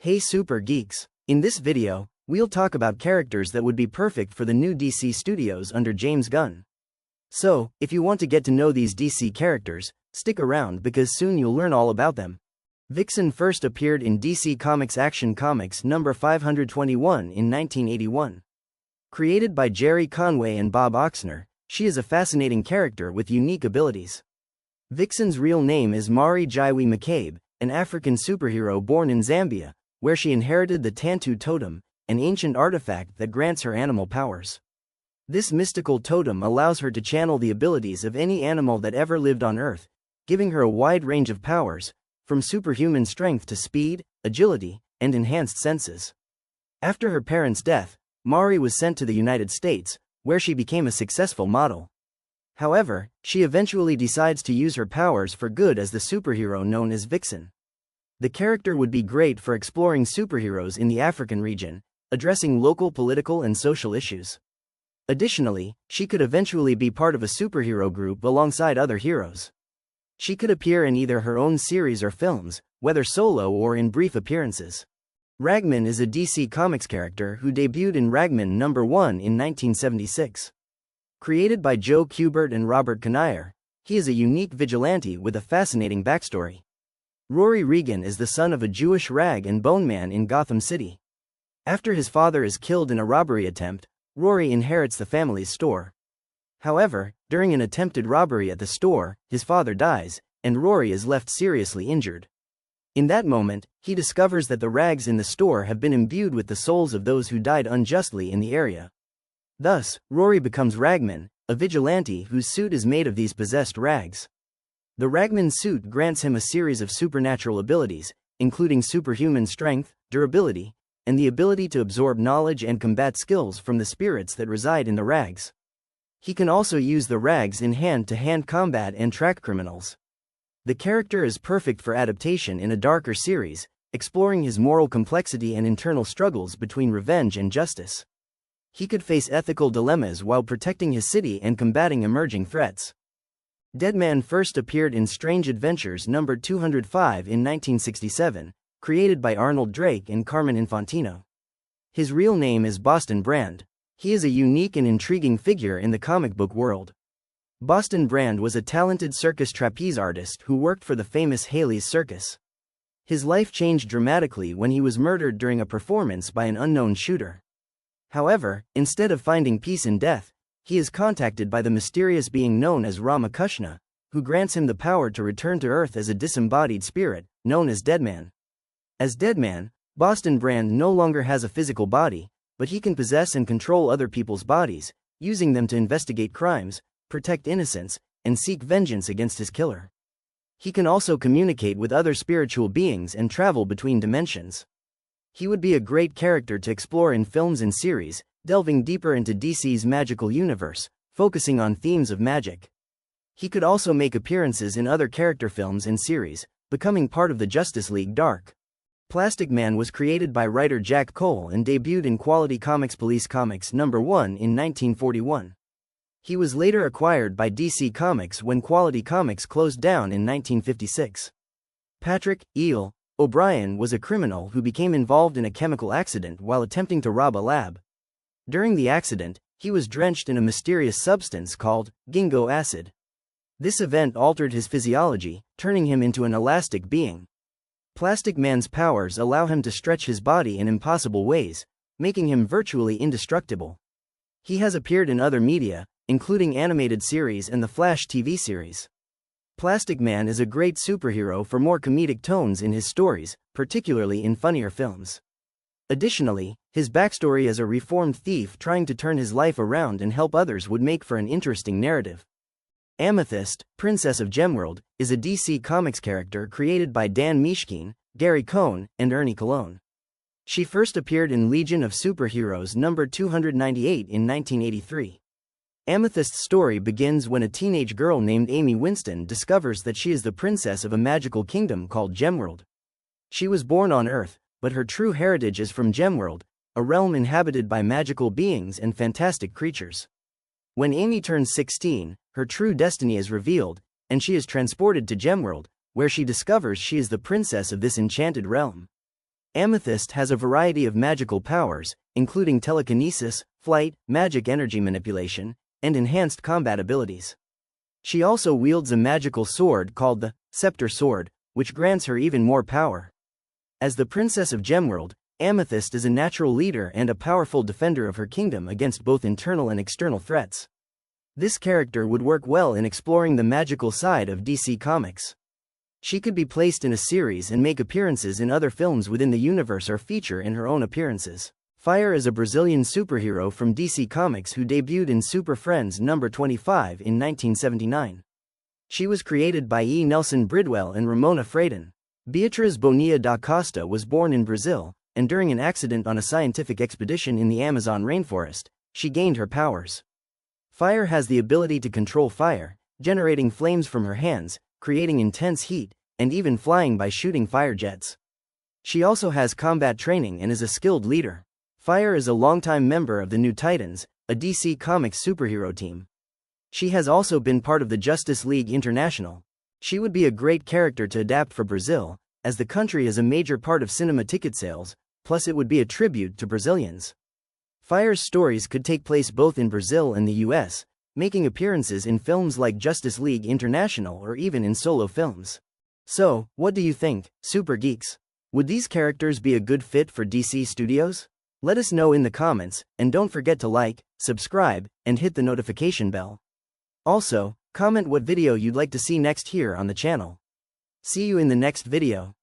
Hey Super Geeks! In this video, we'll talk about characters that would be perfect for the new DC Studios under James Gunn. So, if you want to get to know these DC characters, stick around because soon you'll learn all about them. Vixen first appeared in DC Comics Action Comics number 521 in 1981. Created by Gerry Conway and Bob Oksner, she is a fascinating character with unique abilities. Vixen's real name is Mari Jaiwe McCabe, an African superhero born in Zambia, where she inherited the Tantu Totem, an ancient artifact that grants her animal powers. This mystical totem allows her to channel the abilities of any animal that ever lived on Earth, giving her a wide range of powers, from superhuman strength to speed, agility, and enhanced senses. After her parents' death, Mari was sent to the United States, where she became a successful model. However, she eventually decides to use her powers for good as the superhero known as Vixen. The character would be great for exploring superheroes in the African region, addressing local political and social issues. Additionally, she could eventually be part of a superhero group alongside other heroes. She could appear in either her own series or films, whether solo or in brief appearances. Ragman is a DC Comics character who debuted in Ragman number 1 in 1976. Created by Joe Kubert and Robert Kanigher, he is a unique vigilante with a fascinating backstory. Rory Regan is the son of a Jewish rag and bone man in Gotham City. After his father is killed in a robbery attempt, Rory inherits the family's store. However, during an attempted robbery at the store, his father dies, and Rory is left seriously injured. In that moment, he discovers that the rags in the store have been imbued with the souls of those who died unjustly in the area. Thus, Rory becomes Ragman, a vigilante whose suit is made of these possessed rags. The Ragman suit grants him a series of supernatural abilities, including superhuman strength, durability, and the ability to absorb knowledge and combat skills from the spirits that reside in the rags. He can also use the rags in hand-to-hand combat and track criminals. The character is perfect for adaptation in a darker series, exploring his moral complexity and internal struggles between revenge and justice. He could face ethical dilemmas while protecting his city and combating emerging threats. Deadman first appeared in Strange Adventures number 205 in 1967, created by Arnold Drake and Carmen Infantino. His real name is Boston Brand. He is a unique and intriguing figure in the comic book world. Boston Brand was a talented circus trapeze artist who worked for the famous Haley's Circus. His life changed dramatically when he was murdered during a performance by an unknown shooter. However, instead of finding peace in death, he is contacted by the mysterious being known as Ramakrishna, who grants him the power to return to Earth as a disembodied spirit, known as Deadman. As Deadman, Boston Brand no longer has a physical body, but he can possess and control other people's bodies, using them to investigate crimes, protect innocents, and seek vengeance against his killer. He can also communicate with other spiritual beings and travel between dimensions. He would be a great character to explore in films and series, delving deeper into DC's magical universe, focusing on themes of magic. He could also make appearances in other character films and series, becoming part of the Justice League Dark. Plastic Man was created by writer Jack Cole and debuted in Quality Comics Police Comics number 1 in 1941. He was later acquired by DC Comics when Quality Comics closed down in 1956. Patrick Eel O'Brien was a criminal who became involved in a chemical accident while attempting to rob a lab. During the accident, he was drenched in a mysterious substance called Gingo acid. This event altered his physiology, turning him into an elastic being. Plastic Man's powers allow him to stretch his body in impossible ways, making him virtually indestructible. He has appeared in other media, including animated series and the Flash TV series. Plastic Man is a great superhero for more comedic tones in his stories, particularly in funnier films. Additionally, his backstory as a reformed thief trying to turn his life around and help others would make for an interesting narrative. Amethyst, Princess of Gemworld, is a DC Comics character created by Dan Mishkin, Gary Cohn, and Ernie Colon. She first appeared in Legion of Superheroes number 298 in 1983. Amethyst's story begins when a teenage girl named Amy Winston discovers that she is the princess of a magical kingdom called Gemworld. She was born on Earth, but her true heritage is from Gemworld, a realm inhabited by magical beings and fantastic creatures. When Amy turns 16, her true destiny is revealed, and she is transported to Gemworld, where she discovers she is the princess of this enchanted realm. Amethyst has a variety of magical powers, including telekinesis, flight, magic energy manipulation, and enhanced combat abilities. She also wields a magical sword called the Scepter Sword, which grants her even more power. As the Princess of Gemworld, Amethyst is a natural leader and a powerful defender of her kingdom against both internal and external threats. This character would work well in exploring the magical side of DC Comics. She could be placed in a series and make appearances in other films within the universe or feature in her own appearances. Fire is a Brazilian superhero from DC Comics who debuted in Super Friends number 25 in 1979. She was created by E. Nelson Bridwell and Ramona Fradon. Beatriz Bonilla da Costa was born in Brazil, and during an accident on a scientific expedition in the Amazon rainforest, she gained her powers. Fire has the ability to control fire, generating flames from her hands, creating intense heat, and even flying by shooting fire jets. She also has combat training and is a skilled leader. Fire is a longtime member of the New Titans, a DC Comics superhero team. She has also been part of the Justice League International. She would be a great character to adapt for Brazil, as the country is a major part of cinema ticket sales, plus it would be a tribute to Brazilians. Fire's stories could take place both in Brazil and the US, making appearances in films like Justice League International or even in solo films. So, what do you think, Super Geeks? Would these characters be a good fit for DC Studios? Let us know in the comments, and don't forget to like, subscribe, and hit the notification bell. Also, comment what video you'd like to see next here on the channel. See you in the next video.